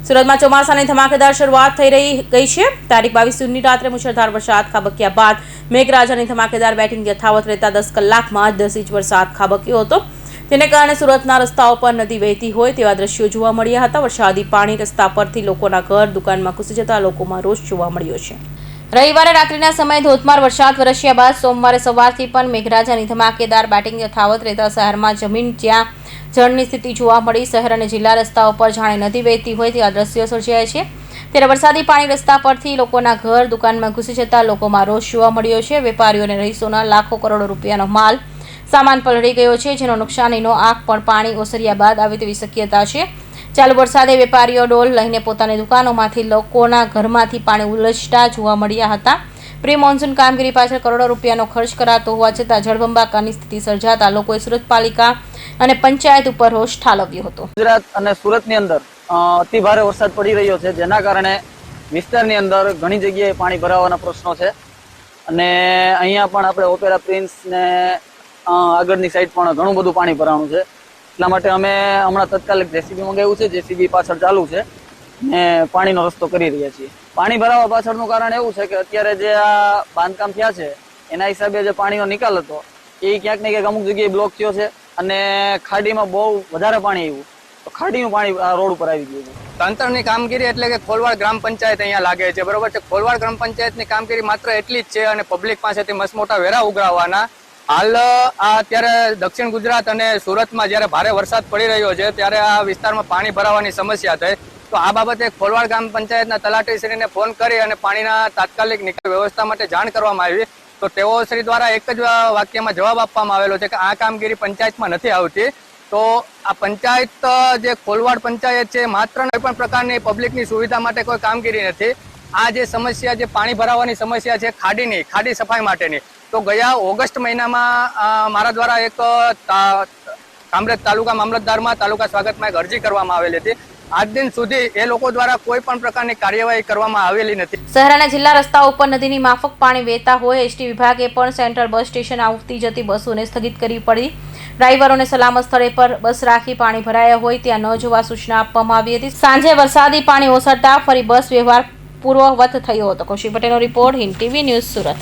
સુરતમાં ચોમાસાની ધમાકેદાર શરૂઆત થઈ ગઈ છે। તારીખ 22 જૂનની રાત્રે મુશળધાર વરસાદ ખાબક્યા બાદ મેઘરાજાની ધમાકેદાર બેટિંગ યથાવત રહેતા 10 કલાકમાં 10 ઇંચ વરસાદ ખાબક્યો હતો। તેને કારણે સુરતના રસ્તાઓ પર નદી વહેતી હોય તેવા દ્રશ્યો જોવા મળ્યા હતા। વરસાદી પાણી રસ્તા પરથી લોકોના ઘર દુકાનમાં ઘૂસી જતા લોકોમાં રોષ જોવા મળ્યો છે। રવિવારે રાત્રિના સમયે ધોધમાર વરસાદ વરસ્યા બાદ સોમવારે સવારથી પણ મેઘરાજાની ધમાકેદાર બેટિંગ યથાવત રહેતા શહેરમાં જમીન જ્યાં જળની સ્થિતિ જોવા મળી। શહેર અને જિલ્લા રસ્તાઓ પર જાણે નદી વહેતી હોય તેવા દ્રશ્યો સર્જાયા છે। ત્યારે વરસાદી પાણી રસ્તા પરથી લોકોના ઘર દુકાનમાં ઘૂસી જતા લોકોમાં રોષ જોવા મળ્યો છે। વેપારીઓ અને રહીશોના લાખો કરોડો રૂપિયાનો માલ સામાન પલળી ગયો છે, જેનો નુકસાનીનો આંક પણ પાણી ઓસર્યા બાદ આવે તેવી શક્યતા છે। ચાલુ વરસાદે વેપારીઓ ડોલ લઈને પોતાની દુકાનોમાંથી લોકોના ઘરમાંથી પાણી ઉલસતા જોવા મળ્યા હતા। પ્રી મોન્સૂન કામગીરી પાછળ કરોડો રૂપિયાનો ખર્ચ કરાતો હોવા છતાં જળબંબાકારની સ્થિતિ સર્જાતા લોકોએ સુરત પાલિકા અને પંચાયત ઉપર રોષ ઠાલવ્યો હતો। ગુજરાત અને સુરતની અંદર અતિ ભારે વરસાદ પડી રહ્યો છે, જેના કારણે વિસ્તારની અંદર ઘણી જગ્યાએ પાણી ભરાવાના પ્રશ્નો છે અને અહીંયા પણ આપણે ઓપેરા પ્રિન્સ ને આગળની સાઈડ પણ ઘણું બધું પાણી ભરાણું છે। એટલા માટે અમે હમણાં તત્કાલિક જેસીબી મંગાવ્યું છે। જેસીબી પાછળ ચાલુ છે ને પાણીનો રસ્તો કરી રહ્યા છીએ। પાણી ભરાવા પાછળનું કારણ એવું છે કે અત્યારે જે આ બાંધકામ થયા છે એના હિસાબે જે પાણીનો નિકાલ હતો એ ક્યાંક ને ક્યાંક અમુક જગ્યાએ બ્લોક થયો છે અને ખાડીમાં બહુ વધારે પાણી આવ્યું તો ખાડીનું પાણી આ રોડ ઉપર આવી ગયું છે। તંત્રની કામગીરી એટલે કે ખોલવાડ ગ્રામ પંચાયત અહીંયા લાગે છે, બરોબર છે। ખોલવાડ ગ્રામ પંચાયતની કામગીરી માત્ર એટલી જ છે અને પબ્લિક પાસેથી મસ્ત મોટા વેરા ઉઘરાવવાના। હાલ અત્યારે દક્ષિણ ગુજરાત અને સુરતમાં જ્યારે ભારે વરસાદ પડી રહ્યો છે ત્યારે આ વિસ્તારમાં પાણી ભરાવાની સમસ્યા થઈ, તો આ બાબતે ખોલવાડ ગ્રામ પંચાયતના તલાટીશ્રીને ફોન કરી અને પાણીના તાત્કાલિક નિકાલ વ્યવસ્થા માટે જાણ કરવામાં આવી, તો તેઓ શ્રી દ્વારા એક જ વાક્યમાં જવાબ આપવામાં આવેલો છે કે આ કામગીરી પંચાયતમાં નથી આવતી। તો આ પંચાયત જે ખોલવાડ પંચાયત છે માત્ર કોઈ પણ પ્રકારની પબ્લિકની સુવિધા માટે કોઈ કામગીરી નથી। આ જે સમસ્યા જે પાણી ભરાવાની સમસ્યા છે ખાડી સફાઈ માટેની, તો ગયા ઓગસ્ટ મહિનામાં મારા દ્વારા એક કામરેજ તાલુકા મામલતદારમાં તાલુકા સ્વાગતમાં એક અરજી કરવામાં આવેલી હતી। આજ દિન સુધી એ લોકો દ્વારા કોઈ પણ પ્રકારની કાર્યવાહી કરવામાં આવેલી નથી। શહેર અને જિલ્લા રસ્તાઓ ઉપર નદીની માફક પાણી વહેતા હોય એસટી વિભાગે પણ સેન્ટ્રલ બસ સ્ટેશન આવતી જતી બસોને સ્થગિત કરવી પડી। ડ્રાઈવરોને સલામત સ્થળે પર બસ રાખી પાણી ભરાયા હોય ત્યાં ન જવા સૂચના આપવામાં આવી હતી। સાંજે વરસાદી પાણી ઓસરતા ફરી બસ વ્યવહાર પૂર્વવત થયો હતો। કૌશિક પટેલનો report, Hind TV news, Surat.